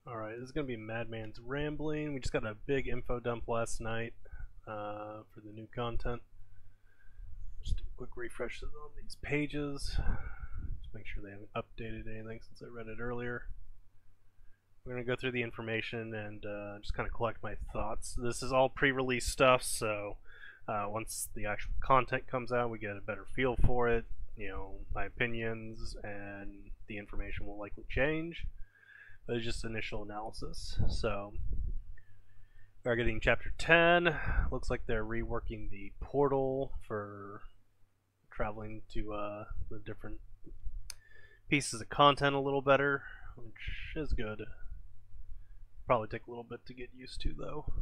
Alright, this is going to be Madman's Rambling. We just got a big info dump last night for the new content. Just a quick refresh on these pages. Just make sure they haven't updated anything since I read it earlier. We're going to go through the information and just kind of collect my thoughts. This is all pre-release stuff, so once the actual content comes out, we get a better feel for it. You know, my opinions and the information will likely change. But it's just initial analysis. So we're getting chapter 10. Looks like they're reworking the portal for traveling to the different pieces of content a little better, which is good. Probably take a little bit to get used to though.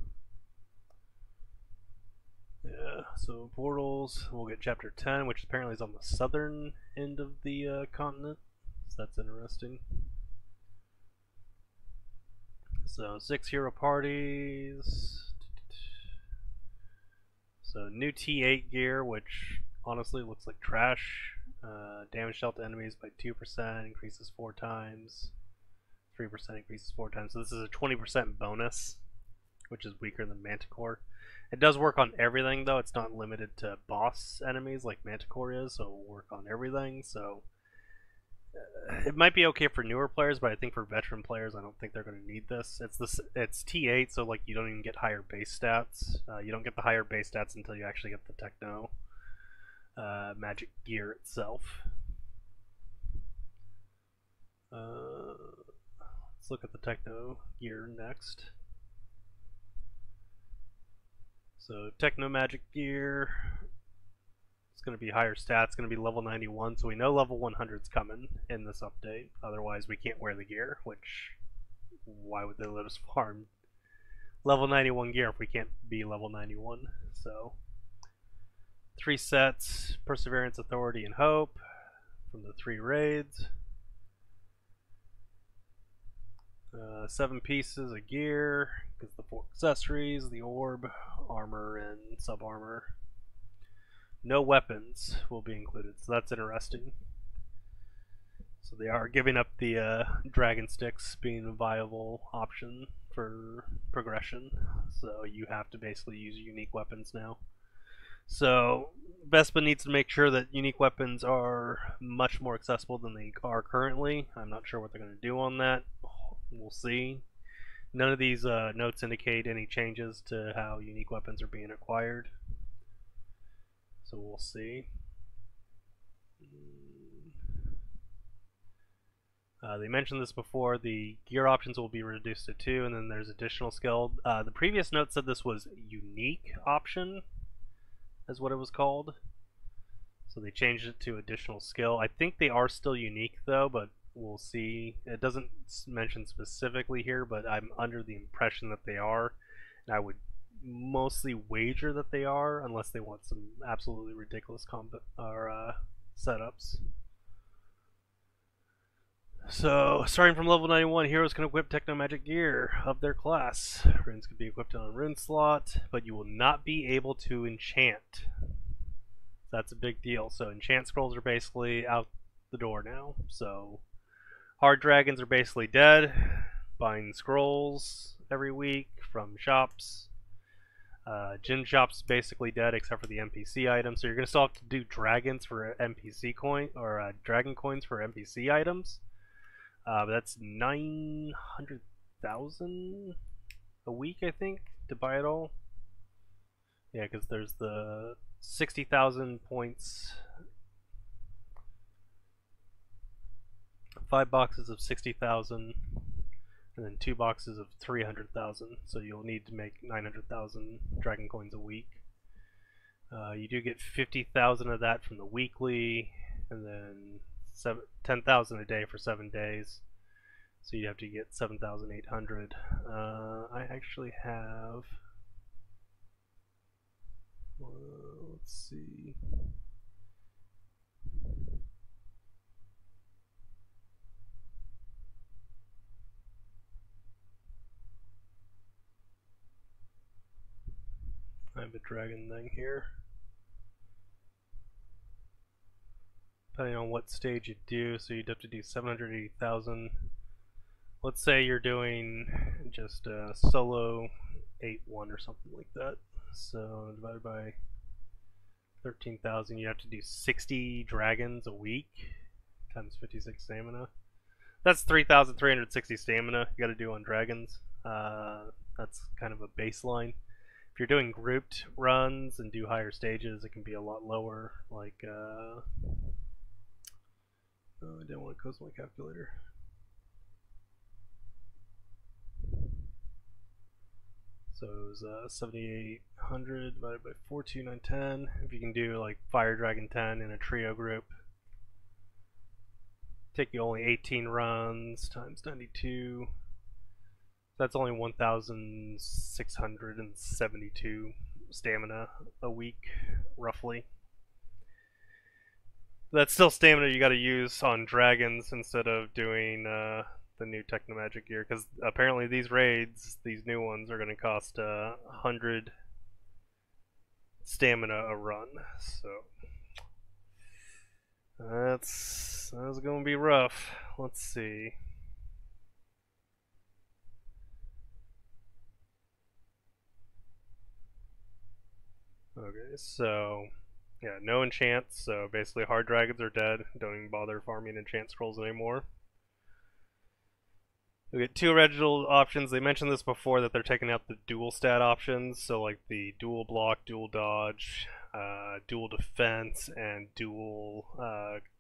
Yeah, so portals, we'll get chapter 10, which apparently is on the southern end of the continent, so that's interesting. So 6 hero parties. So new T8 gear, which honestly looks like trash. Damage dealt to enemies by 2%, increases 4 times. 3% increases 4 times. So this is a 20% bonus, which is weaker than Manticore. It does work on everything though. It's not limited to boss enemies like Manticore is, so it'll work on everything. So it might be okay for newer players, but I think for veteran players, I don't think they're going to need this. It's T8, so like you don't even get higher base stats. You don't get the higher base stats until you actually get the Techno magic gear itself. Let's look at the Techno gear next. So Techno magic gear. It's going to be higher stats, going to be level 91, so we know level 100 is coming in this update. Otherwise, we can't wear the gear, which, why would they let us farm level 91 gear if we can't be level 91? So, 3 sets, Perseverance, Authority, and Hope from the 3 raids. 7 pieces of gear, because the 4 accessories, the orb, armor, and sub-armor. No weapons will be included, so that's interesting. So they are giving up the dragon sticks being a viable option for progression. So you have to basically use unique weapons now. So Vespa needs to make sure that unique weapons are much more accessible than they are currently. I'm not sure what they're going to do on that. We'll see. None of these notes indicate any changes to how unique weapons are being acquired. So we'll see. They mentioned this before, the gear options will be reduced to 2, and then there's additional skill. The previous note said this was unique option, is what it was called. So they changed it to additional skill. I think they are still unique though, but we'll see. It doesn't mention specifically here, but I'm under the impression that they are, and I would mostly wager that they are, unless they want some absolutely ridiculous combat or setups. So, starting from level 91, heroes can equip Techno Magic gear of their class. Runes can be equipped on a rune slot, but you will not be able to enchant. That's a big deal. So, enchant scrolls are basically out the door now. So, hard dragons are basically dead. Buying scrolls every week from shops. Gym shop's basically dead except for the NPC items, so you're gonna still have to do dragons for NPC coin or dragon coins for NPC items. But that's 900,000 a week, I think, to buy it all. Yeah, because there's the 60,000 points, 5 boxes of 60,000. And then 2 boxes of 300,000, so you'll need to make 900,000 dragon coins a week. You do get 50,000 of that from the weekly, and then 10,000 a day for 7 days. So you have to get 7,800. I actually have. Let's see. I have a dragon thing here. Depending on what stage you do, so you'd have to do 780,000 let's say you're doing just a solo 8-1 or something like that. So divided by 13,000, you have to do 60 dragons a week times 56 stamina. That's 3,360 stamina you gotta do on dragons. That's kind of a baseline. If you're doing grouped runs and do higher stages, it can be a lot lower. Like, oh, I didn't want to close my calculator. So it was 7,800 divided by 42910. If you can do like Fire Dragon 10 in a trio group, take you only 18 runs times 92. That's only 1,672 stamina a week, roughly. That's still stamina you gotta use on dragons instead of doing the new Technomagic gear, because apparently these raids, these new ones, are gonna cost 100 stamina a run. So that's gonna be rough. Let's see. Okay, so yeah, no enchants, so basically hard dragons are dead. Don't even bother farming enchant scrolls anymore. We get two original options. They mentioned this before, that they're taking out the dual stat options, so like the dual block, dual dodge, dual defense, and dual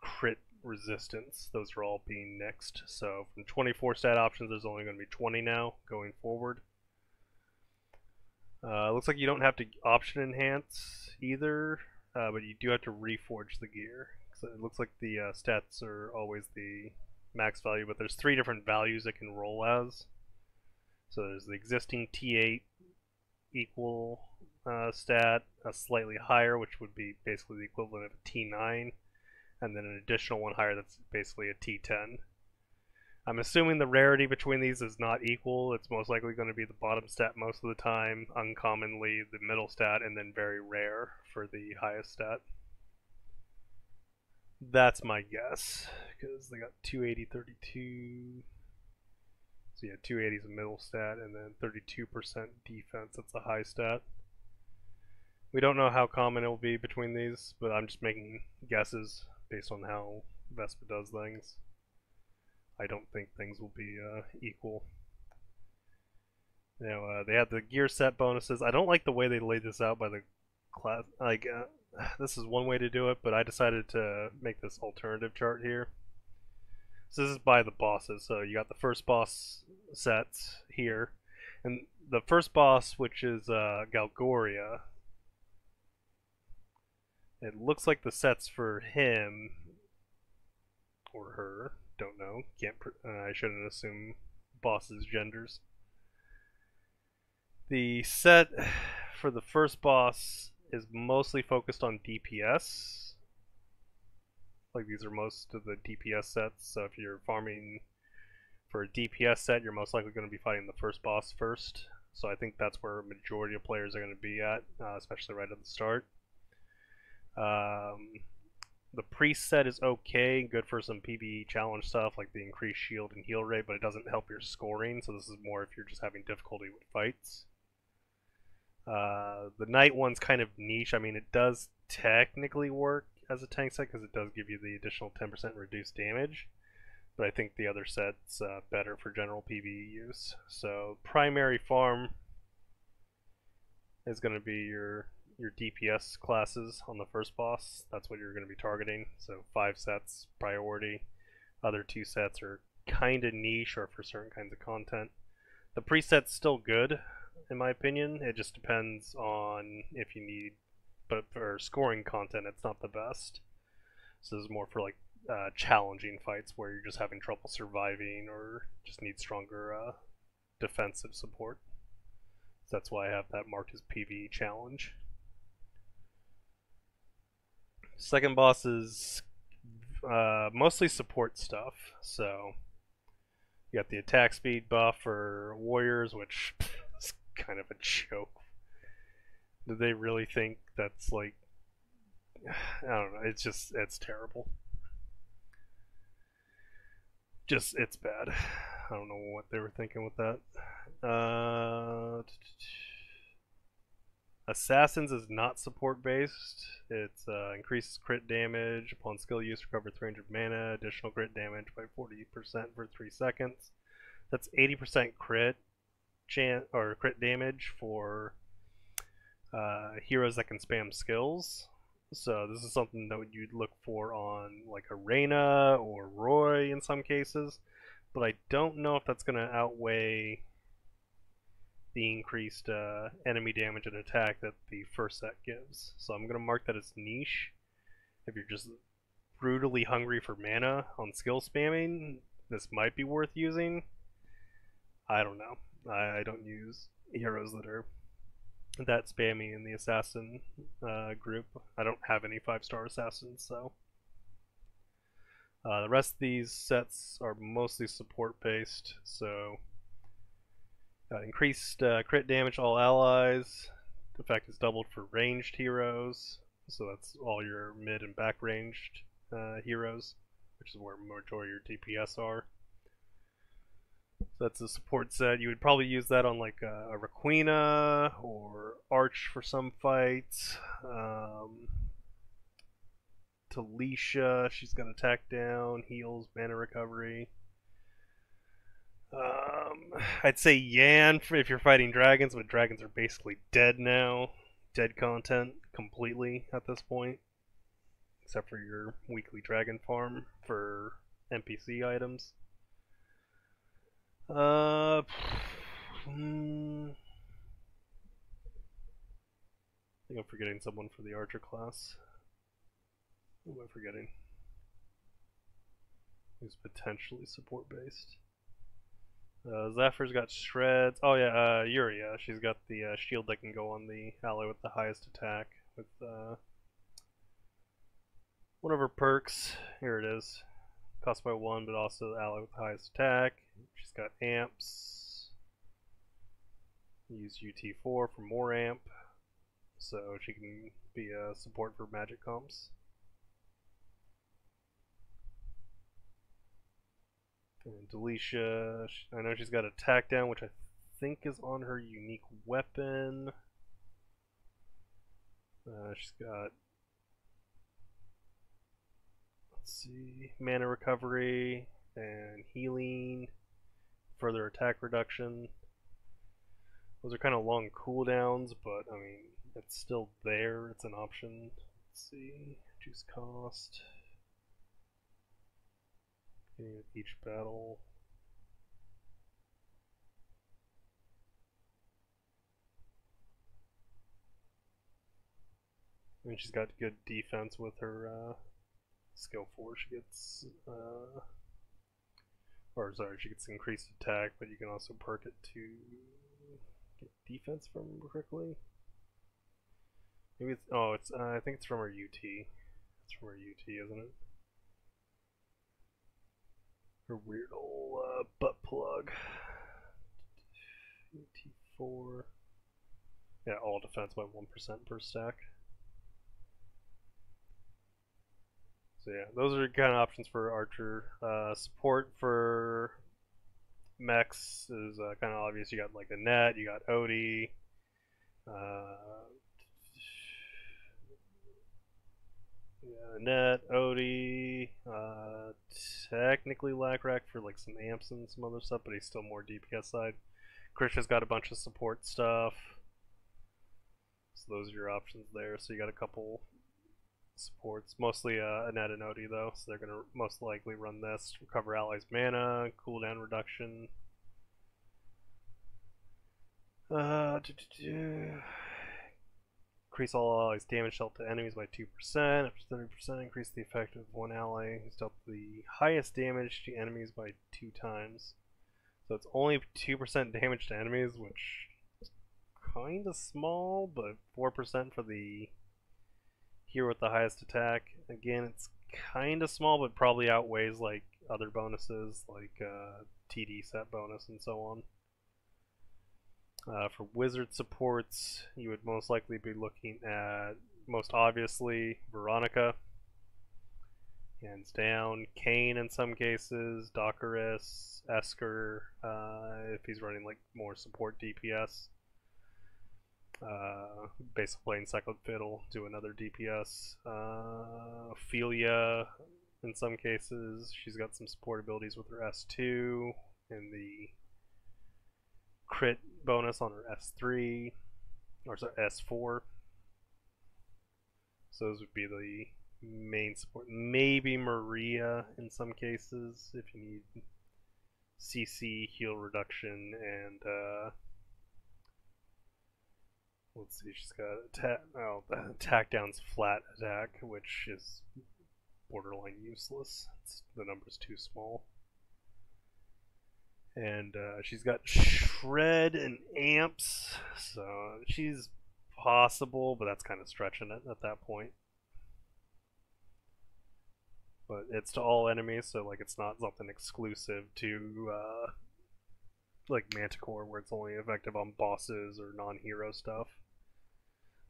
crit resistance. Those are all being nixed. So from 24 stat options, there's only going to be 20 now going forward. Looks like you don't have to option enhance either, but you do have to reforge the gear. So it looks like the stats are always the max value, but there's 3 different values it can roll as. So there's the existing T8 equal stat, a slightly higher, which would be basically the equivalent of a T9, and then an additional one higher that's basically a T10. I'm assuming the rarity between these is not equal. It's most likely going to be the bottom stat most of the time, uncommonly the middle stat, and then very rare for the highest stat. That's my guess, because they got 280, 32. So yeah, 280 is a middle stat, and then 32% defense, that's a high stat. We don't know how common it will be between these, but I'm just making guesses based on how Vespa does things. I don't think things will be equal. You know, they have the gear set bonuses. I don't like the way they laid this out by the class. Like, this is one way to do it, but I decided to make this alternative chart here. So this is by the bosses. So you got the first boss sets here, and the first boss, which is Galgoria. It looks like the sets for him or her. Don't know. Can't. I shouldn't assume bosses' genders. The set for the first boss is mostly focused on DPS. Like, these are most of the DPS sets. So if you're farming for a DPS set, you're most likely going to be fighting the first boss first. So I think that's where a majority of players are going to be at, especially right at the start. The priest set is okay, good for some PvE challenge stuff like the increased shield and heal rate, but it doesn't help your scoring, so this is more if you're just having difficulty with fights. The knight one's kind of niche. I mean, it does technically work as a tank set because it does give you the additional 10% reduced damage, but I think the other set's better for general PvE use. So primary farm is going to be your DPS classes on the first boss. That's what you're going to be targeting. So 5 sets priority. Other 2 sets are kind of niche or for certain kinds of content. The preset's still good, in my opinion. It just depends on if you need, but for scoring content, it's not the best. So this is more for like challenging fights where you're just having trouble surviving or just need stronger defensive support. So that's why I have that marked as PvE challenge. Second boss is mostly support stuff. So you got the attack speed buff for warriors, which is kind of a joke. Do they really think that's like, I don't know, it's terrible. Just, it's bad. I don't know what they were thinking with that. Assassins is not support based. It's increases crit damage upon skill use, recover 300 mana, additional crit damage by 40% for 3 seconds. That's 80% crit chance or crit damage for heroes that can spam skills. So this is something that you'd look for on like Arena or Roy in some cases, but I don't know if that's going to outweigh the increased enemy damage and attack that the first set gives. So I'm going to mark that as niche. If you're just brutally hungry for mana on skill spamming, this might be worth using. I don't know. I don't use heroes that are that spammy in the assassin group. I don't have any 5-star assassins, so the rest of these sets are mostly support based. So increased crit damage all allies. The effect is doubled for ranged heroes, so that's all your mid and back ranged heroes, which is where majority of your DPS are. So that's a support set. You would probably use that on like a Requina or Arch for some fights. Talisha, she's got attack down, heals, mana recovery. I'd say Yan if you're fighting dragons, but dragons are basically dead now. Dead content completely at this point, except for your weekly dragon farm for NPC items. I think I'm forgetting someone for the archer class. Who am I forgetting? Who's potentially support based? Zephyr's got shreds. Oh yeah, Yuri. She's got the shield that can go on the ally with the highest attack. With one of her perks. Here it is. Cost by 1, but also the ally with the highest attack. She's got amps. Use UT4 for more amp, so she can be a support for magic comps. And Delicia, I know she's got attack down, which I think is on her unique weapon. She's got, let's see, mana recovery and healing, further attack reduction. Those are kind of long cooldowns, but I mean, it's still there. It's an option. Let's see, reduce cost. With each battle. I mean, she's got good defense with her skill 4. She gets, or sorry, she gets increased attack, but you can also perk it to get defense from quickly. Maybe it's, oh, it's, I think it's from her UT. It's from her UT, isn't it? Her weird old butt plug. UT4. Yeah, all defense by 1% per stack. So yeah, those are kind of options for Archer. Support for mechs is kind of obvious. You got like the net, you got Odie. Yeah, net, Odie, technically Lackrack for like some amps and some other stuff, but he's still more DPS side. Krisha's got a bunch of support stuff. So those are your options there. So you got a couple supports, mostly Annette and Odie though, so they're going to most likely run this. Recover allies' mana, cooldown reduction. Increase all allies' damage dealt to enemies by 2%. After 30%, increase the effect of one ally who's dealt the highest damage to enemies by 2 times. So it's only 2% damage to enemies, which is kind of small, but 4% for the hero with the highest attack. Again, it's kind of small, but probably outweighs like other bonuses, like TD set bonus and so on. For wizard supports, you would most likely be looking at, most obviously, Veronica. Hands down. Kane in some cases, Dockerus, Esker, if he's running like more support DPS. Basic Blade and Cyclid Fiddle do another DPS. Ophelia in some cases, she's got some support abilities with her S2 and the crit bonus on her S3, or sorry, S4. So those would be the main support. Maybe Maria in some cases if you need CC, heal reduction, and let's see, she's got attack. Oh, the attack down's flat attack, which is borderline useless. The number's too small. And she's got shred and amps, so she's possible, but that's kind of stretching it at that point. But it's to all enemies, so like it's not something exclusive to like Manticore, where it's only effective on bosses or non-hero stuff.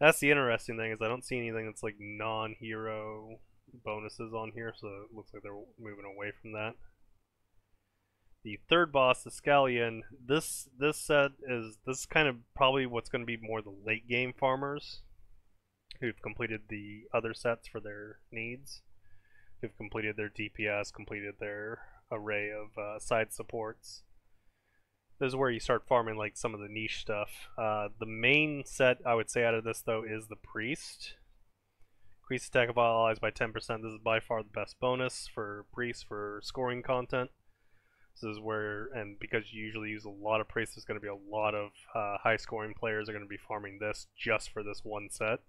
That's the interesting thing, is I don't see anything that's like non-hero bonuses on here, so it looks like they're moving away from that. The third boss, the Scallion, this set is kind of probably what's going to be more the late game farmers who've completed the other sets for their needs, who've completed their DPS, completed their array of side supports. This is where you start farming like some of the niche stuff. The main set I would say out of this though is the Priest. Increase attack of all allies by 10%. This is by far the best bonus for Priest for scoring content. This is where, and because you usually use a lot of priests, there's going to be a lot of high scoring players are going to be farming this just for this one set.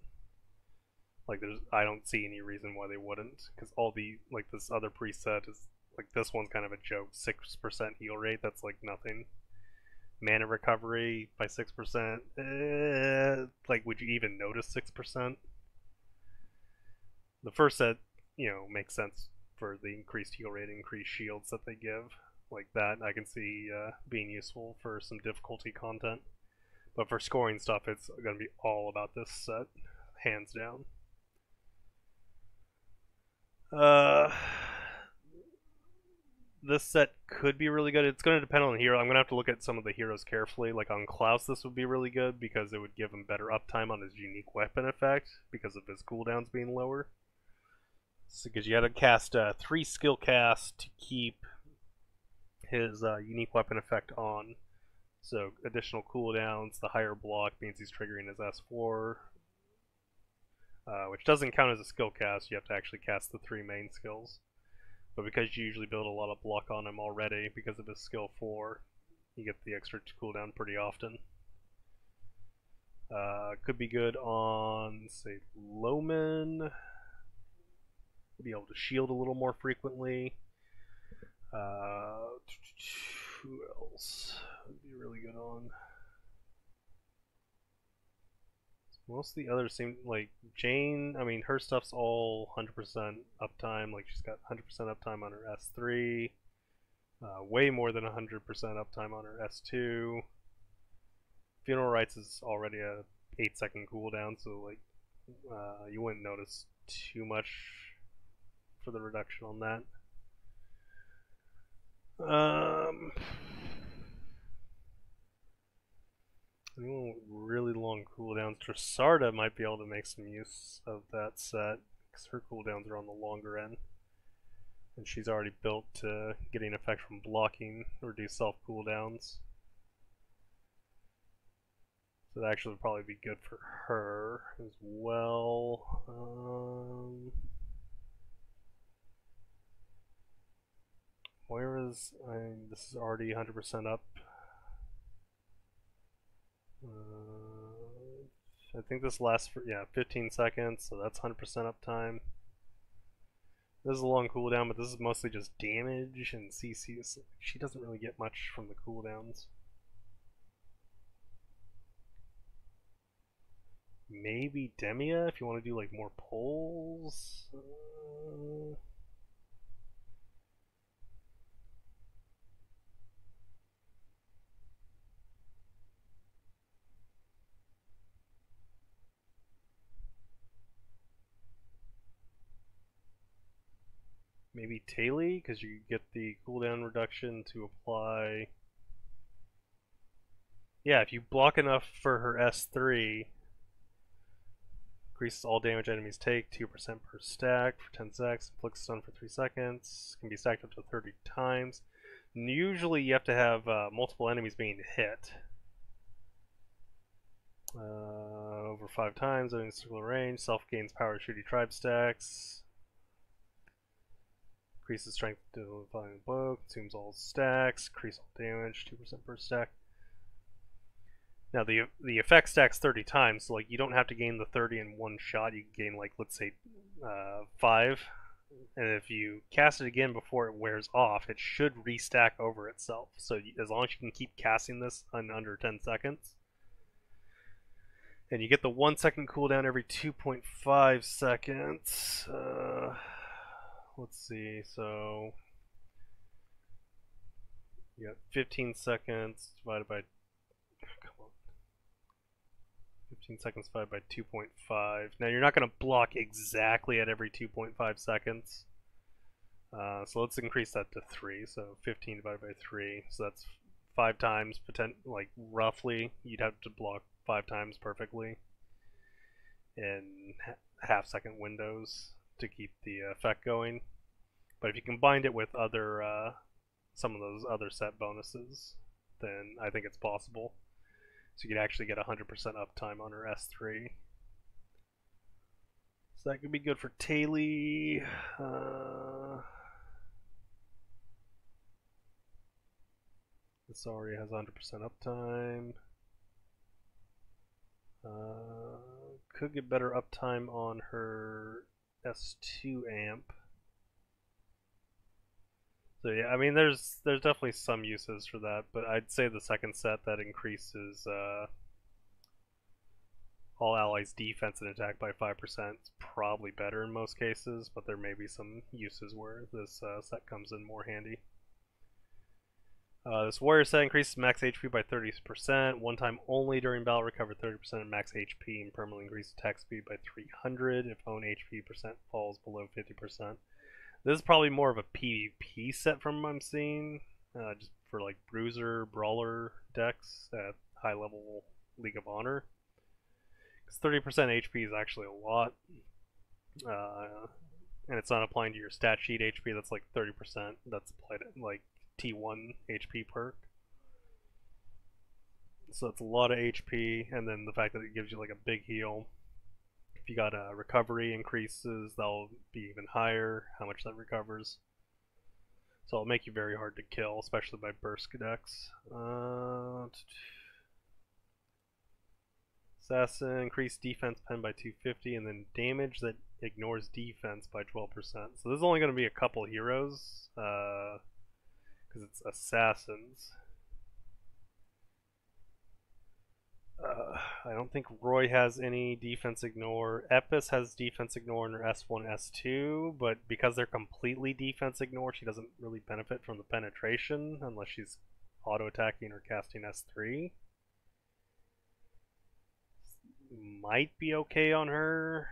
Like I don't see any reason why they wouldn't, because all the, like this other priest set is, like this one's kind of a joke, 6% heal rate, that's like nothing. Mana recovery by 6%, like would you even notice 6%? The first set, you know, makes sense for the increased heal rate, increased shields that they give. Like that I can see being useful for some difficulty content, but for scoring stuff it's going to be all about this set, hands down. This set could be really good. It's going to depend on the hero. I'm going to have to look at some of the heroes carefully. Like on Klaus this would be really good because it would give him better uptime on his unique weapon effect because of his cooldowns being lower. Because you had to cast 3 skill casts to keep his unique weapon effect on. So additional cooldowns, the higher block means he's triggering his S4, which doesn't count as a skill cast. You have to actually cast the 3 main skills. But because you usually build a lot of block on him already because of his skill 4, you get the extra cooldown pretty often. Could be good on, say, Loman. Be able to shield a little more frequently. Who else would be really good on? Most of the others seem like Jane. I mean, her stuff's all 100% uptime. Like she's got 100% uptime on her S3, way more than 100% uptime on her S2. Funeral Rites is already a 8-second cooldown, so like you wouldn't notice too much for the reduction on that. Anyone with really long cooldowns, Trasarda might be able to make some use of that set because her cooldowns are on the longer end, and she's already built to getting effect from blocking, reduce self cooldowns. So that actually would probably be good for her as well. Moira's, this is already 100% up. I think this lasts for, 15 seconds, so that's 100% uptime. This is a long cooldown, but this is mostly just damage, and CC is, she doesn't really get much from the cooldowns. Maybe Demia if you want to do like more pulls. maybe Taily, because you get the cooldown reduction to apply. Yeah, if you block enough for her S3, increases all damage enemies take 2% per stack for 10 seconds, inflicts stun for 3 seconds, can be stacked up to 30 times. And usually you have to have multiple enemies being hit. Over 5 times in circular range, self gains power shooty tribe stacks. Increases strength to flying blow, consumes all stacks, increase all damage, 2% per stack. Now the effect stacks 30 times, so like you don't have to gain the 30 in one shot. You can gain like let's say 5, and if you cast it again before it wears off, it should restack over itself. So as long as you can keep casting this in under 10 seconds, and you get the 1 second cooldown every 2.5 seconds. Let's see, so you got 15 seconds divided by 15 seconds divided by 2.5. Now you're not going to block exactly at every 2.5 seconds. So let's increase that to 3. So 15 divided by 3. So that's 5 times, like roughly, you'd have to block 5 times perfectly in half-second windows to keep the effect going. But if you combined it with other some of those other set bonuses, then I think it's possible. So you could actually get 100% uptime on her S3. So that could be good for Taily. This already has 100% uptime. Could get better uptime on her S2 amp. So yeah, I mean, there's definitely some uses for that, but I'd say the second set that increases all allies' defense and attack by 5% is probably better in most cases, but there may be some uses where this set comes in more handy. This warrior set increases max HP by 30%, one time only during battle, recover 30% of max HP and permanently increase attack speed by 300 if own HP percent falls below 50%. This is probably more of a PvP set from what I'm seeing, just for like bruiser, brawler decks at high level League of Honor. Because 30% HP is actually a lot, and it's not applying to your stat sheet HP. That's like 30%. That's applied at like T1 HP perk. So it's a lot of HP, and then the fact that it gives you like a big heal. If you got recovery increases, that'll be even higher, how much that recovers. So it'll make you very hard to kill, especially by burst decks. Assassin, increase defense pen by 250, and then damage that ignores defense by 12%. So this is only going to be a couple heroes, because it's assassins. I don't think Roy has any defense ignore. Epis has defense ignore in her S1, S2, but because they're completely defense ignore, she doesn't really benefit from the penetration unless she's auto-attacking or casting S3. Might be okay on her.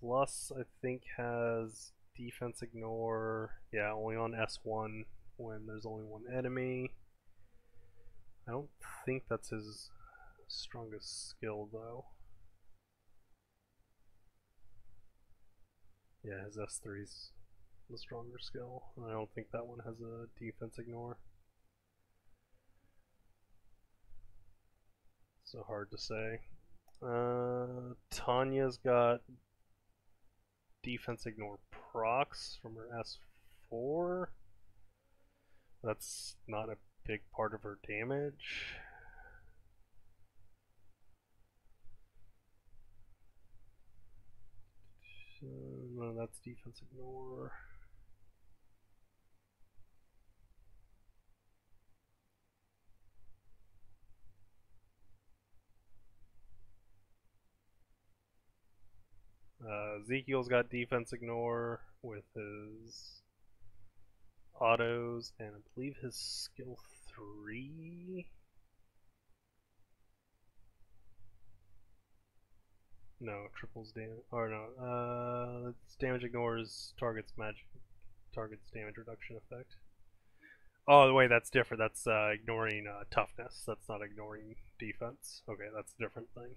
Plus, I think, has defense ignore, yeah, only on S1 when there's only one enemy. I don't think that's his strongest skill, though. Yeah, his S3's the stronger skill. I don't think that one has a defense ignore. So hard to say. Tanya's got defense ignore procs from her S4. That's not a big part of her damage. No, that's defense ignore. Ezekiel's got defense ignore with his autos, and I believe his skill 3. No, triples damage. Or no, its damage ignores target's damage reduction effect. Oh, wait, that's different. That's ignoring toughness. That's not ignoring defense. Okay, that's a different thing.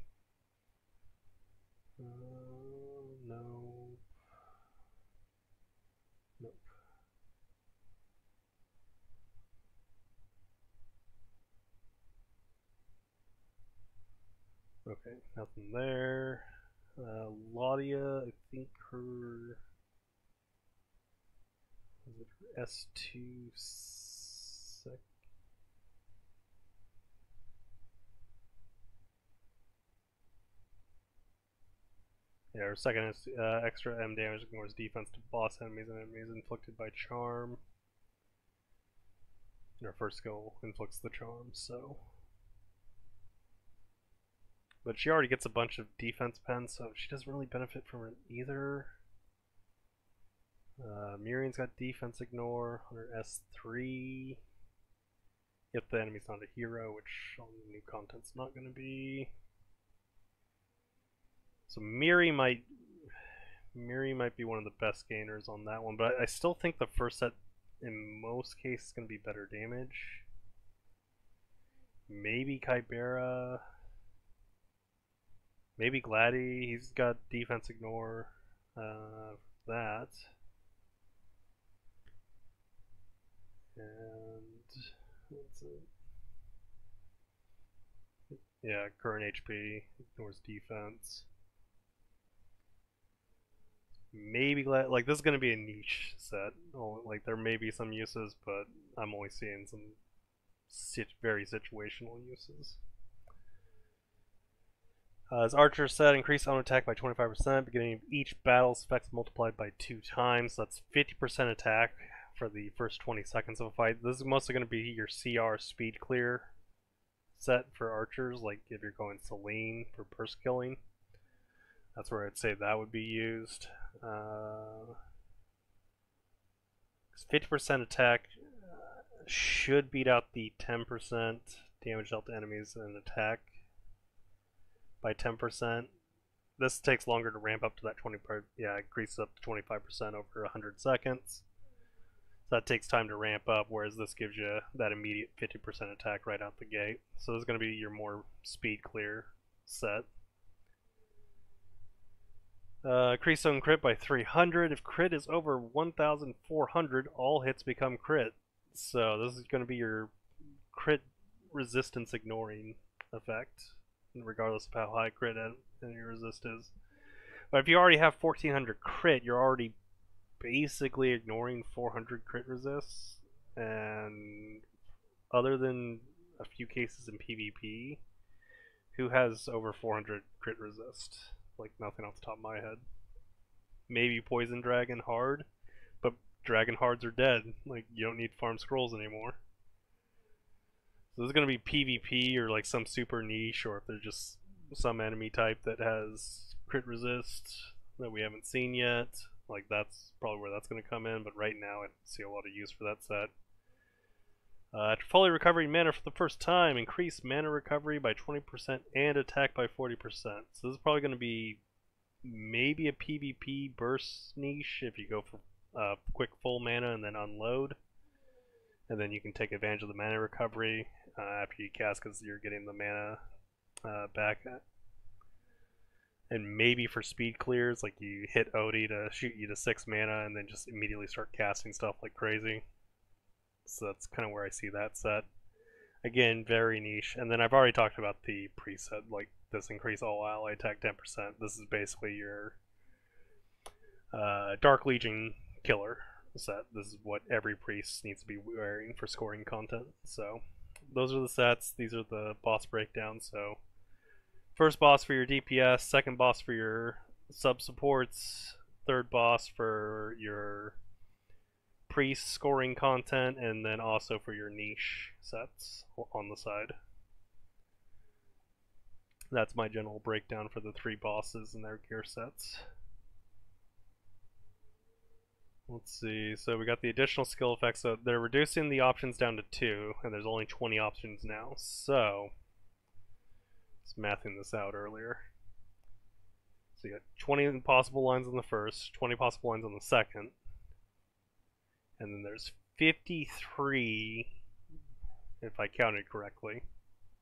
No. Nope. Okay, nothing there. Laudia, I think her. Is it her S2 sec? Yeah, her second is extra M damage ignores defense to boss enemies and enemies inflicted by charm. And her first skill inflicts the charm, so. But she already gets a bunch of defense pens, so she doesn't really benefit from it either. Mirian's got defense ignore on her S3. If the enemy's not a hero, which on the new content's not going to be. So Miri might be one of the best gainers on that one, but I still think the first set in most cases is going to be better damage. Maybe Kybera. Maybe Gladdy. He's got defense ignore. That. And that's it. Yeah, current HP ignores defense. Maybe like this is gonna be a niche set. Like there may be some uses, but I'm only seeing some very situational uses. As Archer said, increase auto attack by 25%. Beginning of each battle's effects multiplied by 2 times. So that's 50% attack for the first 20 seconds of a fight. This is mostly going to be your CR speed clear set for archers. Like if you're going Selene for burst killing, that's where I'd say that would be used. 50% attack should beat out the 10% damage dealt to enemies and attack by 10%. This takes longer to ramp up to that 20%. Yeah, it increases up to 25% over 100 seconds. So that takes time to ramp up, whereas this gives you that immediate 50% attack right out the gate. So this is going to be your more speed clear set. Increase zone crit by 300. If crit is over 1,400, all hits become crit. So this is going to be your crit resistance ignoring effect, regardless of how high crit and your resist is. But if you already have 1400 crit, you're already basically ignoring 400 crit resists. And other than a few cases in PvP, who has over 400 crit resist? Like nothing off the top of my head. Maybe Poison Dragon Hard, but Dragon Hards are dead. Like you don't need farm scrolls anymore. So this is going to be PvP or like some super niche, or if there's just some enemy type that has crit resist that we haven't seen yet. Like that's probably where that's going to come in, but right now I don't see a lot of use for that set. After fully recovering mana for the first time, increase mana recovery by 20% and attack by 40%. So this is probably going to be maybe a PvP burst niche if you go for quick full mana and then unload. And then you can take advantage of the mana recovery after you cast because you're getting the mana back. And maybe for speed clears, like you hit Odie to shoot you to 6 mana and then just immediately start casting stuff like crazy. So that's kind of where I see that set. Again, very niche. And then I've already talked about the preset, like this increase all ally attack 10%. This is basically your Dark Legion killer set. This is what every priest needs to be wearing for scoring content. So those are the sets. These are the boss breakdowns. So first boss for your DPS, second boss for your sub supports, third boss for your priest scoring content, and then also for your niche sets on the side. That's my general breakdown for the 3 bosses and their gear sets. Let's see, so we got the additional skill effects, so they're reducing the options down to 2, and there's only 20 options now, so I was mathing this out earlier. So you got 20 possible lines on the first, 20 possible lines on the second, and then there's 53, if I counted correctly.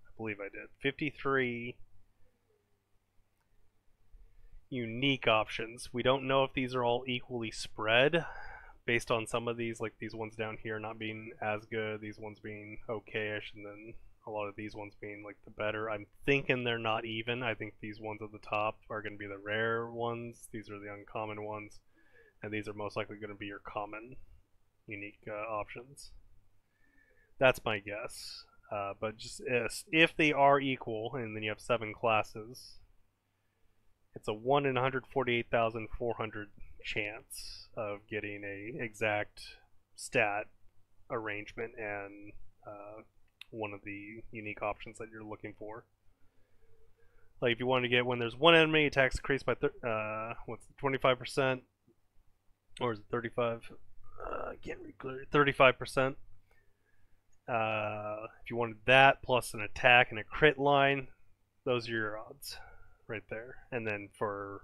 I believe I did. 53 unique options. We don't know if these are all equally spread based on some of these, like these ones down here not being as good, these ones being okay-ish, and then a lot of these ones being like the better. I'm thinking they're not even. I think these ones at the top are going to be the rare ones, these are the uncommon ones, and these are most likely going to be your common unique options. That's my guess. But just if they are equal, and then you have 7 classes, it's a 1 in 148,400 chance of getting a exact stat arrangement and one of the unique options that you're looking for. Like if you wanted to get when there's one enemy, attacks increased by 25%, or is it 35? I can't read clearly. 35%. If you wanted that plus an attack and a crit line, those are your odds right there. And then for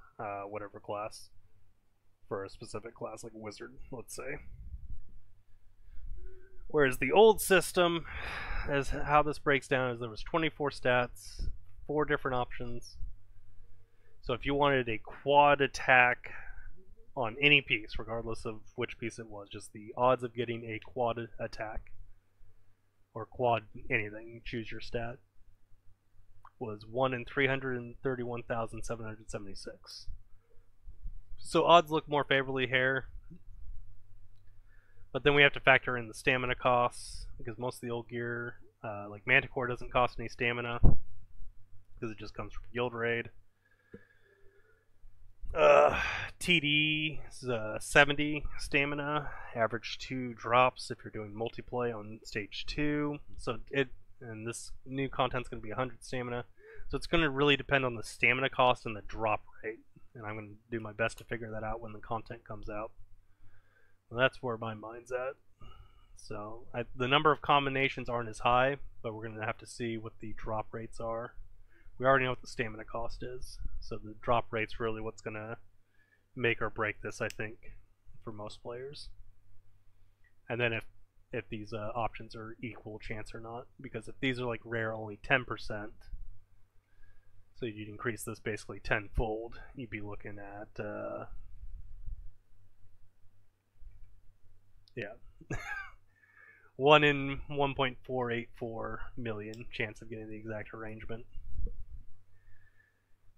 whatever class, for a specific class like wizard, let's say. Whereas the old system, as how this breaks down, is there was 24 stats, 4 different options. So if you wanted a quad attack on any piece, regardless of which piece it was, just the odds of getting a quad attack or quad anything, choose your stat, was 1 in 331,776. So odds look more favorably here. But then we have to factor in the stamina costs, because most of the old gear, like Manticore, doesn't cost any stamina, because it just comes from Guild Raid. TD is 70 stamina, average 2 drops if you're doing multiplay on stage 2. So and this new content's going to be 100 stamina. So it's going to really depend on the stamina cost and the drop rate. And I'm going to do my best to figure that out when the content comes out. Well, that's where my mind's at. So the number of combinations aren't as high, but we're going to have to see what the drop rates are. We already know what the stamina cost is, so the drop rate's really what's going to make or break this, I think, for most players. And then if these options are equal chance or not, because if these are like rare only 10%, so you'd increase this basically tenfold, you'd be looking at yeah 1 in 1.484 million chance of getting the exact arrangement.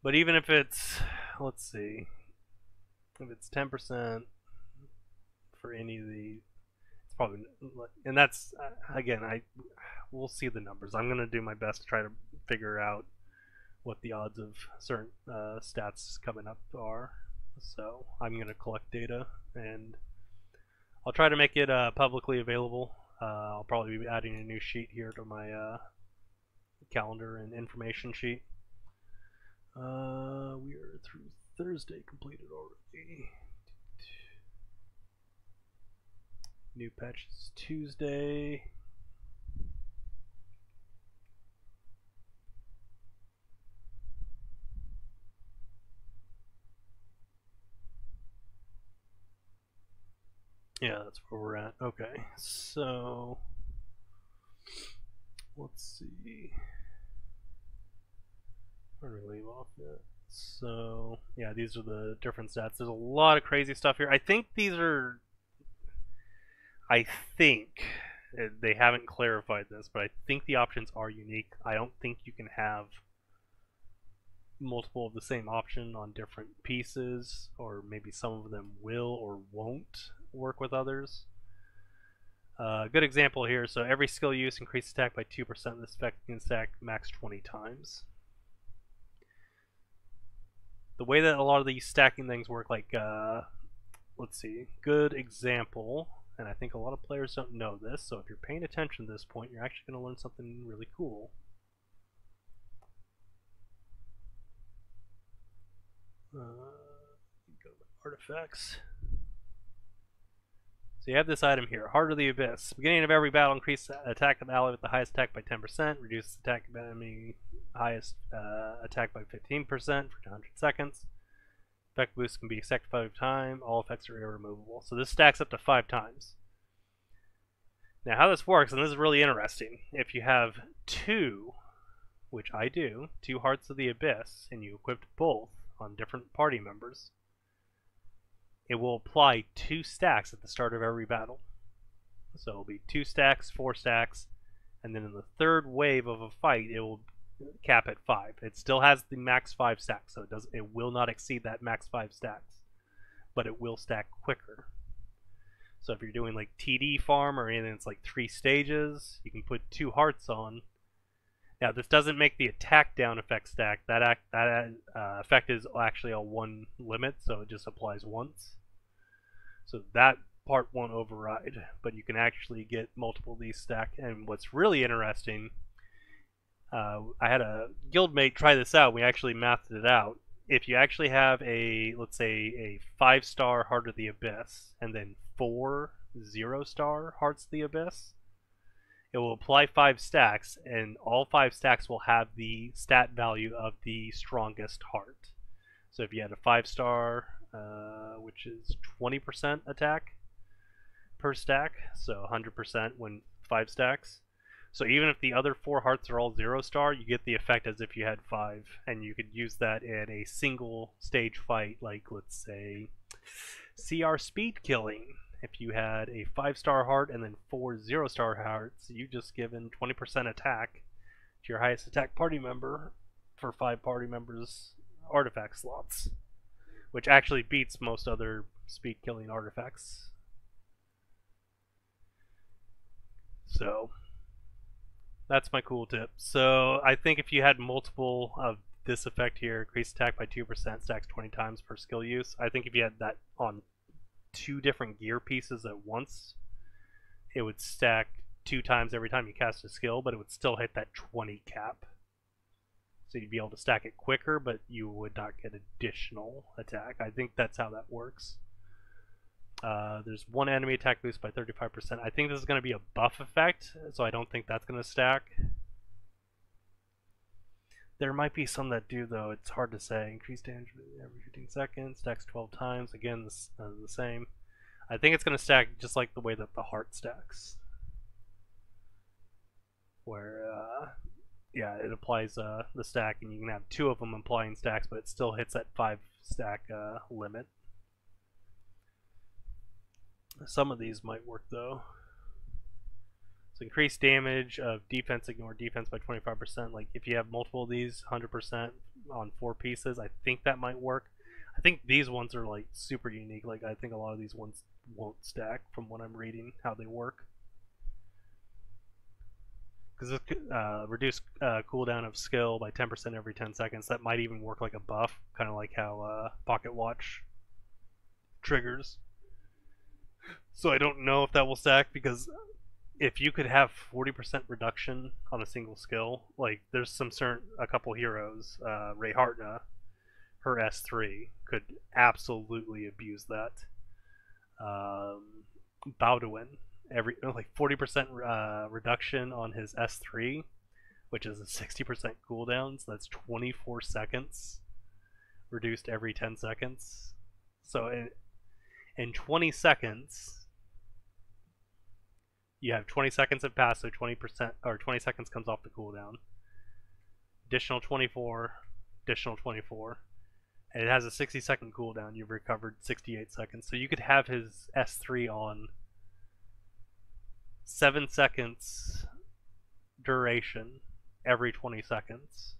But even if it's, let's see, if it's 10% for any of the, it's probably, and that's, again, we'll see the numbers. I'm going to do my best to try to figure out what the odds of certain stats coming up are. So I'm going to collect data, and I'll try to make it publicly available. I'll probably be adding a new sheet here to my calendar and information sheet. We are through Thursday completed already. New patch is Tuesday. Yeah, that's where we're at. Okay, so let's see. Where do we leave off yet? So yeah, these are the different stats. There's a lot of crazy stuff here. I think these are, I think they haven't clarified this, but I think the options are unique. I don't think you can have multiple of the same option on different pieces, or maybe some of them will or won't work with others. Good example here. So every skill use increases attack by 2%. This effect can stack max 20 times. The way that a lot of these stacking things work, like, let's see, good example, and I think a lot of players don't know this, so if you're paying attention to this point, you're actually going to learn something really cool. Go to artifacts. So you have this item here, Heart of the Abyss. Beginning of every battle, increase attack of ally with the highest attack by 10%, reduce attack of enemy highest attack by 15% for 100 seconds. Effect boost can be stacked 5 times. All effects are irremovable. So this stacks up to 5 times. Now how this works, and this is really interesting, if you have 2, which I do, 2 Hearts of the Abyss, and you equip both on different party members, it will apply 2 stacks at the start of every battle. So it'll be 2 stacks, 4 stacks, and then in the third wave of a fight, it will cap at 5. It still has the max 5 stacks, so it will not exceed that max 5 stacks, but it will stack quicker. So if you're doing like TD farm or anything that's like 3 stages, you can put 2 hearts on. Now this doesn't make the attack down effect stack. That effect is actually a 1 limit, so it just applies once. So that part won't override, but you can actually get multiple of these stacked. And what's really interesting, I had a guildmate try this out. We actually mathed it out. If you actually have let's say a 5-star Heart of the Abyss and then 4 0-star Hearts of the Abyss, it will apply 5 stacks, and all 5 stacks will have the stat value of the strongest heart. So if you had a 5-star, which is 20% attack per stack, so 100% when 5 stacks. So even if the other 4 hearts are all 0-star, you get the effect as if you had 5, and you could use that in a single stage fight, like let's say CR speed killing. If you had a 5-star heart and then 4 0-star hearts, you just given 20% attack to your highest attack party member for 5 party members' artifact slots, which actually beats most other speed killing artifacts. So that's my cool tip. So I think if you had multiple of this effect here, increase attack by 2%, stacks 20 times per skill use. I think if you had that on 2 different gear pieces at once, it would stack 2 times every time you cast a skill, but it would still hit that 20 cap. So you'd be able to stack it quicker, but you would not get additional attack. I think that's how that works. There's 1 enemy attack boost by 35%. I think this is going to be a buff effect, so I don't think that's going to stack. There might be some that do, though. It's hard to say. Increased damage every 15 seconds, stacks 12 times. Again, the same. I think it's going to stack just like the way that the heart stacks. Where, yeah, it applies the stack, and you can have 2 of them applying stacks, but it still hits that 5 stack limit. Some of these might work, though. So increased damage of defense, ignore defense by 25%. Like if you have multiple of these, 100% on 4 pieces, I think that might work. I think these ones are like super unique. Like I think a lot of these ones won't stack from what I'm reading, how they work. Because this reduce cooldown of skill by 10% every 10 seconds. That might even work like a buff, kind of like how Pocket Watch triggers. So I don't know if that will stack, because if you could have 40% reduction on a single skill, like there's a couple heroes, Rayhartna, her S3 could absolutely abuse that. Bowdwin, like 40% reduction on his S3, which is a 60% cooldown, so that's 24 seconds reduced every 10 seconds. So in 20 seconds, you have 20 seconds have passed, so 20% or 20 seconds comes off the cooldown. Additional 24, additional 24, and it has a 60-second cooldown. You've recovered 68 seconds, so you could have his S3 on 7 seconds duration every 20 seconds.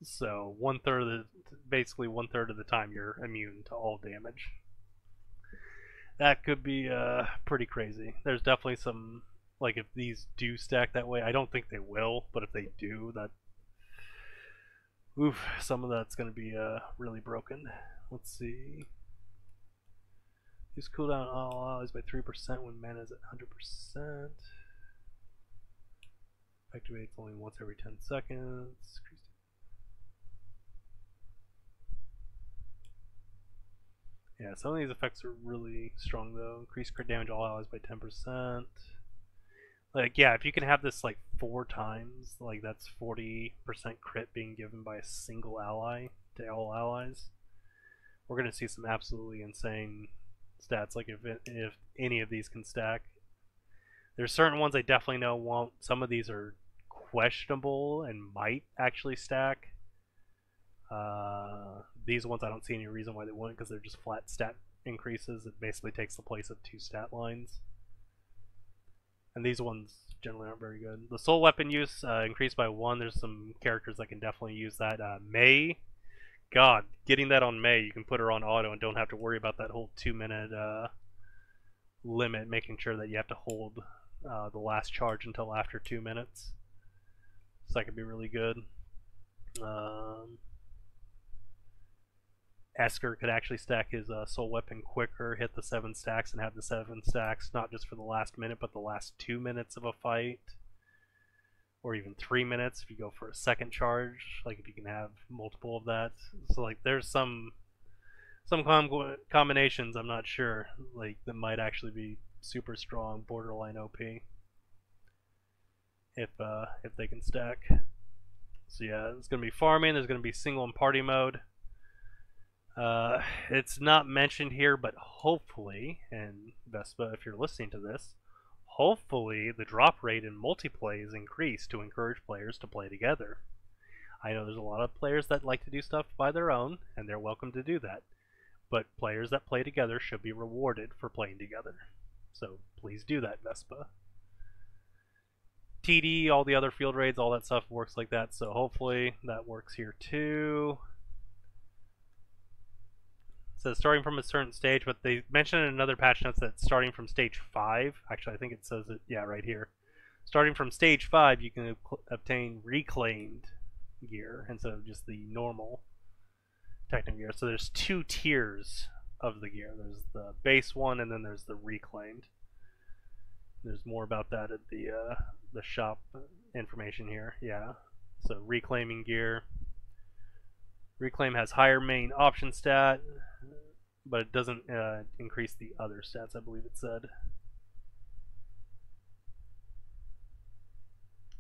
So basically one third of the time you're immune to all damage. That could be pretty crazy. There's definitely some, like if these do stack that way, I don't think they will, but if they do, that, oof, some of that's going to be really broken. Let's see. Use cooldown all allies by 3% when mana is at 100%. Activates only once every 10 seconds. Yeah, some of these effects are really strong though. Increase crit damage all allies by 10%. Like, yeah, if you can have this like 4 times, like that's 40% crit being given by a single ally to all allies. We're gonna see some absolutely insane stats. Like if any of these can stack, there's certain ones I definitely know won't. Some of these are questionable and might actually stack. These ones I don't see any reason why they wouldn't, because they're just flat stat increases. It basically takes the place of 2 stat lines. And these ones generally aren't very good. The soul weapon use increased by 1. There's some characters that can definitely use that. Mei, God, getting that on Mei, you can put her on auto and don't have to worry about that whole 2-minute limit, making sure that you have to hold the last charge until after 2 minutes. So that could be really good. Esker could actually stack his soul weapon quicker, hit the 7 stacks, and have the 7 stacks not just for the last minute, but the last 2 minutes of a fight, or even 3 minutes if you go for a second charge. Like if you can have multiple of that. So like there's some combinations I'm not sure like that might actually be super strong, borderline OP if they can stack. So yeah, it's gonna be farming. There's gonna be single and party mode. It's not mentioned here, but hopefully, and Vespa, if you're listening to this, hopefully the drop rate in multiplay is increased to encourage players to play together. I know there's a lot of players that like to do stuff by their own, and they're welcome to do that. But players that play together should be rewarded for playing together. So please do that, Vespa. TD, all the other field raids, all that stuff works like that, so hopefully that works here too. It says starting from a certain stage, but they mentioned in another patch notes that starting from stage 5, actually I think it says it, yeah, right here. Starting from stage 5, you can obtain reclaimed gear instead of just the normal techno gear. So there's 2 tiers of the gear. There's the base one, and then there's the reclaimed. There's more about that at the shop information here. Yeah, so reclaiming gear. Reclaim has higher main option stat, but it doesn't increase the other stats, I believe it said.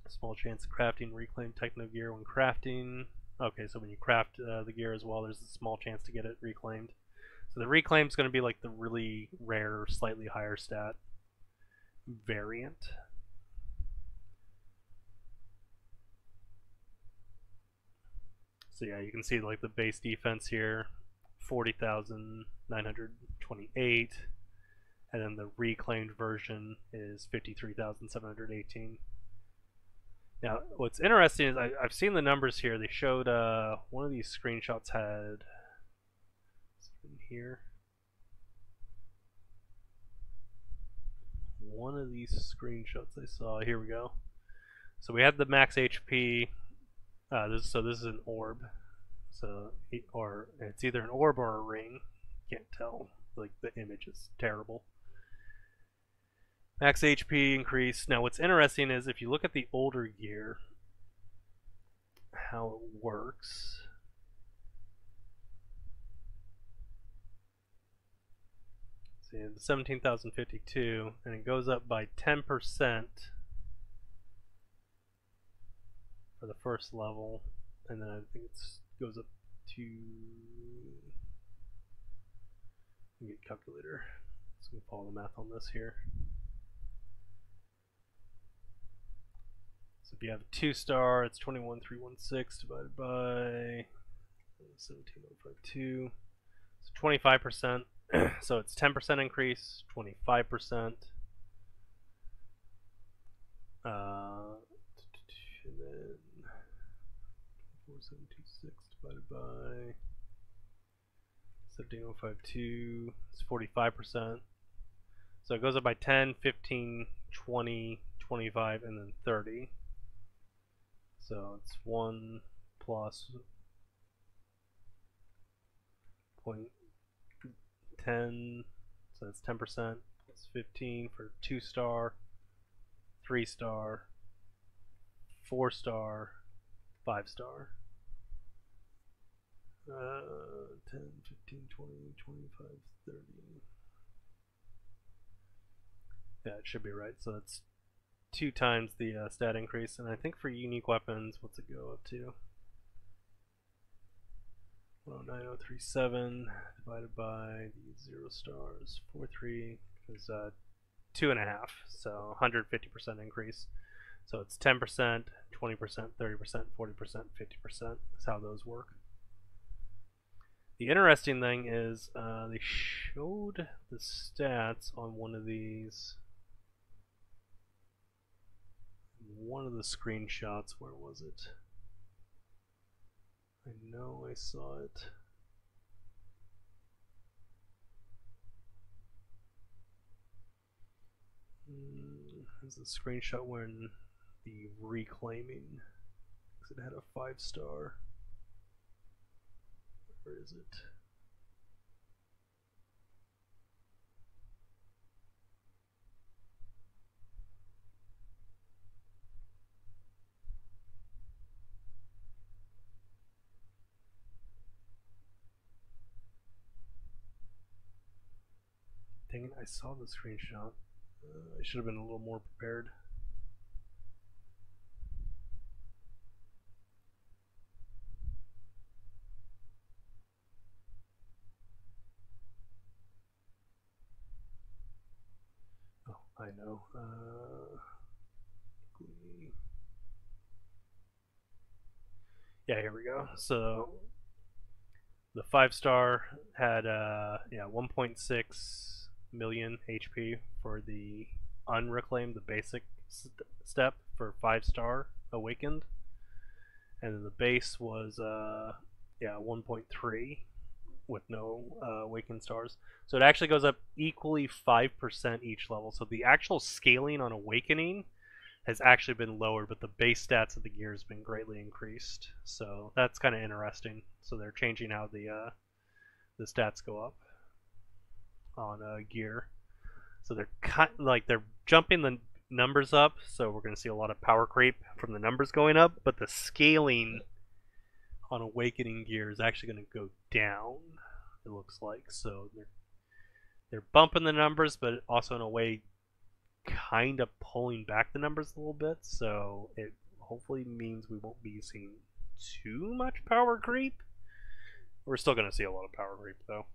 Small chance of crafting reclaimed techno gear when crafting. Okay, so when you craft the gear as well, there's a small chance to get it reclaimed. So the reclaim is going to be like the really rare, slightly higher stat variant. So yeah, you can see like the base defense here, 40,928, and then the reclaimed version is 53,718. Now, what's interesting is I've seen the numbers here. They showed one of these screenshots had here. One of these screenshots I saw. Here we go. So we had the max HP. This is an orb. So or it's either an orb or a ring. Can't tell. Like the image is terrible. Max HP increase. Now what's interesting is if you look at the older gear, how it works. See, the 17,052, and it goes up by 10% for the first level, and then I think it goes up to. Let me get a calculator. So we can follow the math on this here. So if you have a 2-star, it's 21,316 divided by 17,052. So 25%. So it's 10% increase, 25%. And then 4726 divided by 17,052 is 45%. So it goes up by 10, 15, 20, 25, and then 30. So it's 1 plus 0.10, so that's 10% plus 15 for 2-star, 3-star, 4-star, 5-star. 10, 15, 20, 25, 30. Yeah, it should be right. So that's 2 times the stat increase, and I think for unique weapons, what's it go up to? 109037 divided by the 0 stars, 43 is 2.5, so 150% increase. So it's 10%, 20%, 30%, 40%, 50% is how those work. The interesting thing is they showed the stats on one of these. One of the screenshots, where was it? I know I saw it. There's a screenshot when the reclaiming, because it had a 5-star. Where is it? Dang it, I saw the screenshot. I should have been a little more prepared. Oh, I know. Yeah, here we go. So the 5-star had 1.6 million HP for the unreclaimed, the basic step for 5-star awakened, and then the base was 1.3 with no awakened stars. So it actually goes up equally 5% each level. So the actual scaling on awakening has actually been lowered, but the base stats of the gear has been greatly increased. So that's kind of interesting. So they're changing how the stats go up on gear. So they're they're jumping the numbers up. So we're going to see a lot of power creep from the numbers going up, but the scaling on awakening gear is actually going to go down. It looks like so they're bumping the numbers, but also in a way kind of pulling back the numbers a little bit, so it hopefully means we won't be seeing too much power creep. We're still going to see a lot of power creep though.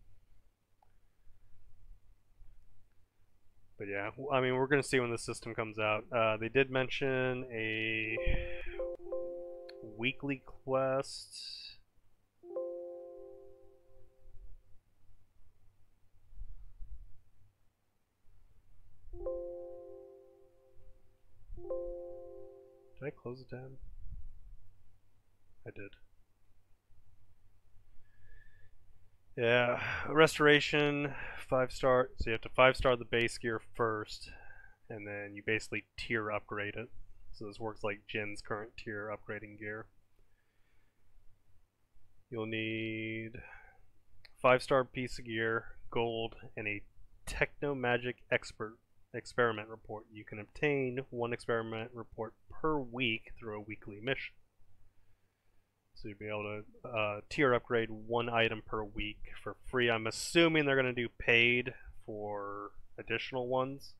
But yeah, I mean, we're going to see when the system comes out. They did mention a weekly quest. Did I close the tab? I did. Yeah, restoration, 5-star. So you have to 5-star the base gear first, and then you basically tier upgrade it. So this works like Jin's current tier upgrading gear. You'll need 5-star piece of gear, gold, and a Techno Magic Expert experiment report. You can obtain 1 experiment report per week through a weekly mission. So you'll be able to tier upgrade 1 item per week for free. I'm assuming they're going to do paid for additional ones.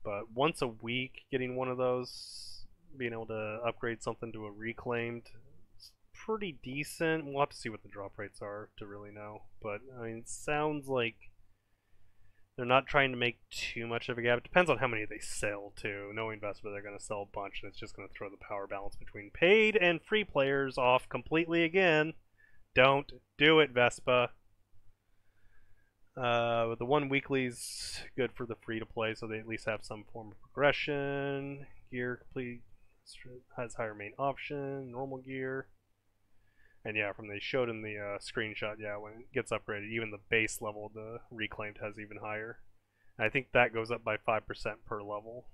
But once a week, getting one of those, being able to upgrade something to a reclaimed, is pretty decent. We'll have to see what the drop rates are to really know. But I mean, it sounds like they're not trying to make too much of a gap. It depends on how many they sell too. Knowing Vespa, they're going to sell a bunch, and it's just going to throw the power balance between paid and free players off completely again. Don't do it, Vespa. But the 1 weekly's good for the free to play, so they at least have some form of progression. Gear complete has higher main option, normal gear. And yeah, from they showed in the screenshot, yeah, when it gets upgraded, even the base level, the reclaimed has even higher. And I think that goes up by 5% per level.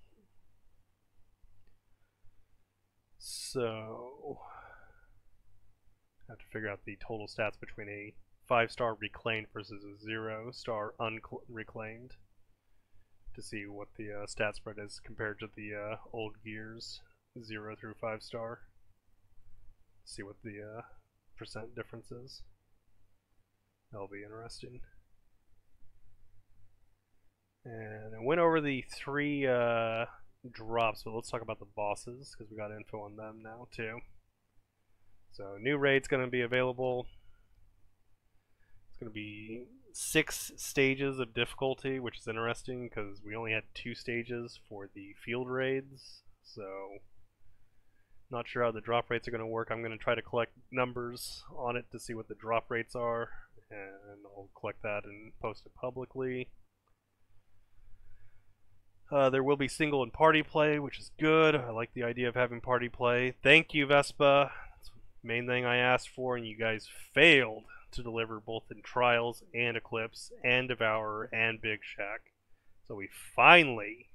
So I have to figure out the total stats between a 5-star reclaimed versus a 0-star unreclaimed to see what the stat spread is compared to the old gears 0 through 5-star. See what the percent difference is. That'll be interesting. And I went over the 3 drops, but let's talk about the bosses because we got info on them now too. So new raid's going to be available. It's going to be 6 stages of difficulty, which is interesting because we only had 2 stages for the field raids. So not sure how the drop rates are going to work. I'm going to try to collect numbers on it to see what the drop rates are, and I'll collect that and post it publicly. There will be single and party play, which is good. I like the idea of having party play. Thank you, Vespa. That's the main thing I asked for, and you guys failed to deliver both in Trials and Eclipse and Devourer and Big Shack. So we finally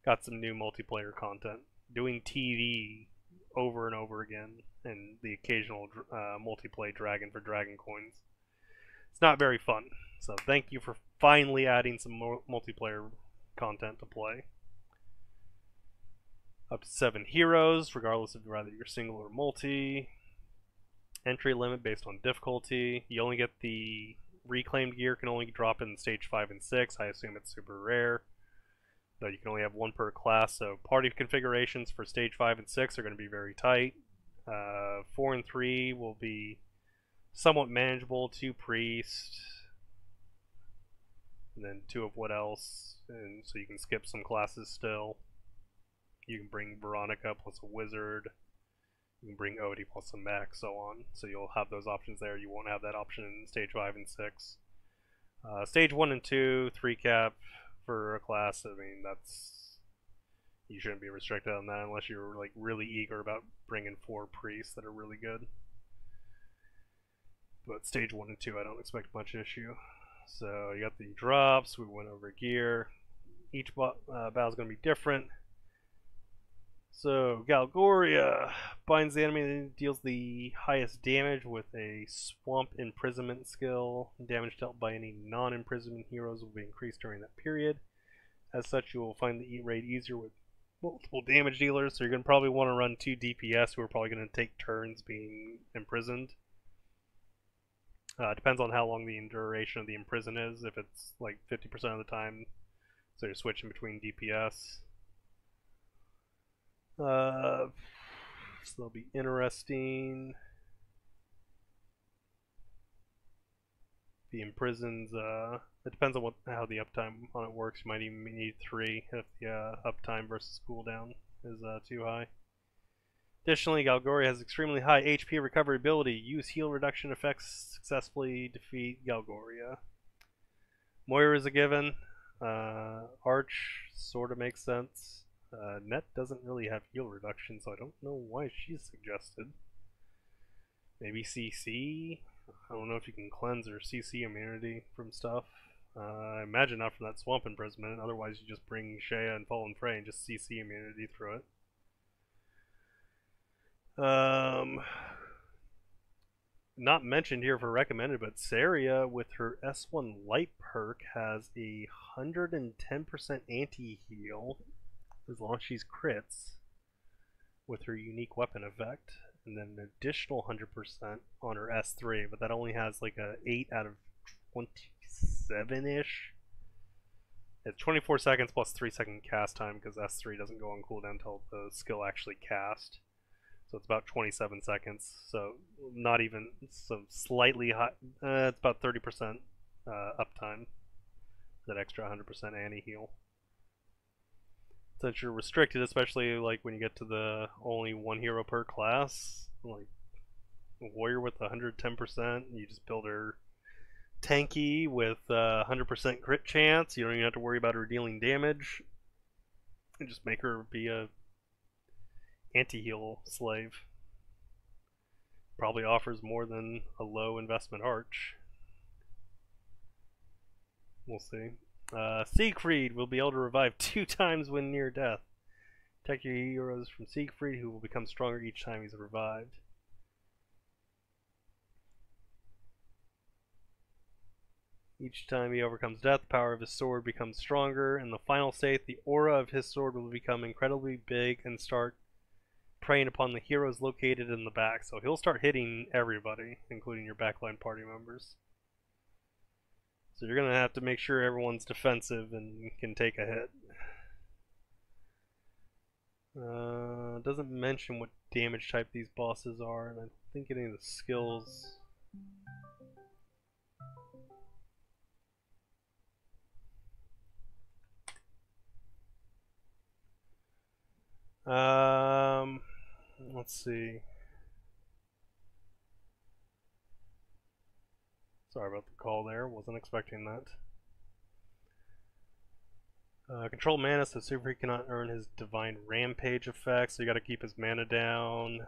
got some new multiplayer content. Doing TV over and over again, and the occasional multiplayer dragon for dragon coins. It's not very fun. So thank you for finally adding some more multiplayer content to play. Up to 7 heroes, regardless of whether you're single or multi. Entry limit based on difficulty. You only get the reclaimed gear, can only drop in stage 5 and 6. I assume it's super rare. Though you can only have 1 per class, so party configurations for stage 5 and 6 are going to be very tight. 4 and 3 will be somewhat manageable. 2 priests, and then 2 of what else, and so you can skip some classes still. You can bring Veronica plus a wizard. You can bring Odie plus a mech, so on. So you'll have those options there. You won't have that option in stage 5 and 6. Stage 1 and 2, 3 cap for a class. I mean, you shouldn't be restricted on that unless you're like really eager about bringing 4 priests that are really good. But stage 1 and 2, I don't expect much issue. So you got the drops. We went over gear. Each battle's going to be different. So Galgoria binds the enemy and deals the highest damage with a Swamp Imprisonment skill. Damage dealt by any non-imprisonment heroes will be increased during that period. As such, you will find the raid easier with multiple damage dealers, so you're going to probably want to run 2 DPS who are probably going to take turns being imprisoned. Depends on how long the duration of the imprison is. If it's like 50% of the time, so you're switching between DPS. So that'll be interesting. The imprisons, it depends on how the uptime on it works. You might even need 3 if the uptime versus cooldown is too high. Additionally, Galgoria has extremely high HP recovery ability. Use heal reduction effects successfully defeat Galgoria. Moira is a given. Arch sort of makes sense. Net doesn't really have heal reduction, so I don't know why she's suggested. Maybe CC? I don't know if you can cleanse or CC immunity from stuff. I imagine not from that Swamp Imprisonment, otherwise you just bring Shea and Fallen Frey and just CC immunity through it. Not mentioned here for recommended, but Saria with her S1 light perk has a 110% anti-heal as long as she's crits with her unique weapon effect, and then an additional 100% on her S3, but that only has like a 8 out of 27-ish. It's 24 seconds plus 3 second cast time because S3 doesn't go on cooldown until the skill actually cast. So it's about 27 seconds, so not even, so slightly high, it's about 30% uptime, that extra 100% anti-heal. Since you're restricted, especially like when you get to the only 1 hero per class, like a warrior with 110%, you just build her tanky with 100% crit chance, you don't even have to worry about her dealing damage, and just make her be a anti-heal slave. Probably offers more than a low investment arch. We'll see. Siegfried will be able to revive 2 times when near death. Protect your heroes from Siegfried, who will become stronger each time he's revived. Each time he overcomes death, the power of his sword becomes stronger. In the final state, the aura of his sword will become incredibly big and start preying upon the heroes located in the back. So he'll start hitting everybody, including your backline party members. So you're gonna have to make sure everyone's defensive and can take a hit. Doesn't mention what damage type these bosses are, and I think any of the skills. Let's see. Sorry about the call there, wasn't expecting that. Control mana, so Super cannot earn his Divine Rampage effect, so you gotta keep his mana down.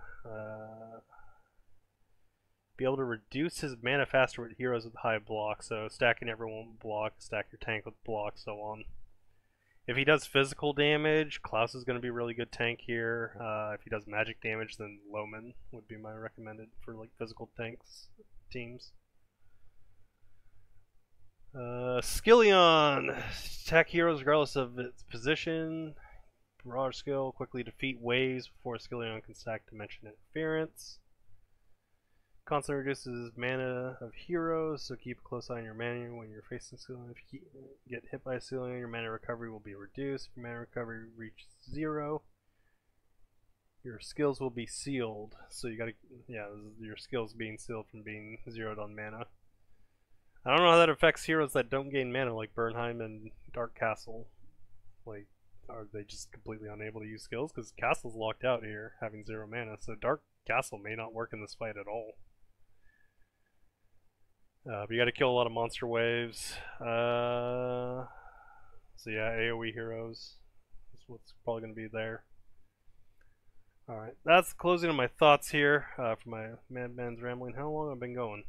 Be able to reduce his mana faster with heroes with high block, so stacking everyone with block, stack your tank with block, so on. If he does physical damage, Klaus is going to be a really good tank here. If he does magic damage, then Loman would be my recommended for like physical tanks teams. Skillion! Attack heroes regardless of its position. Barrage skill, quickly defeat waves before Skillion can stack Dimension Interference. Constantly reduces mana of heroes, so keep a close eye on your mana when you're facing Skillion. If you get hit by a Skillion, your mana recovery will be reduced. If your mana recovery reaches 0, your skills will be sealed. So you gotta, yeah, your skills being sealed from being zeroed on mana. I don't know how that affects heroes that don't gain mana, like Bernheim and Dark Castle. Like, are they just completely unable to use skills? Because Castle's locked out here, having 0 mana, so Dark Castle may not work in this fight at all. But you gotta kill a lot of monster waves. So yeah, AoE heroes is what's probably gonna be there. Alright, that's the closing of my thoughts here for my Madman's Rambling. How long have I been going?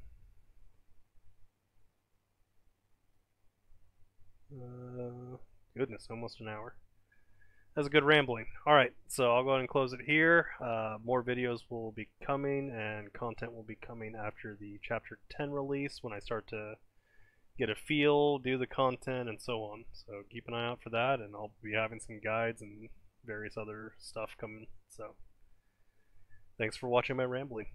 Goodness, almost an hour. That's a good rambling. Alright, so I'll go ahead and close it here. More videos will be coming, and content will be coming after the Chapter 10 release when I start to get a feel, do the content, and so on. So keep an eye out for that, and I'll be having some guides and various other stuff coming. So thanks for watching my rambling.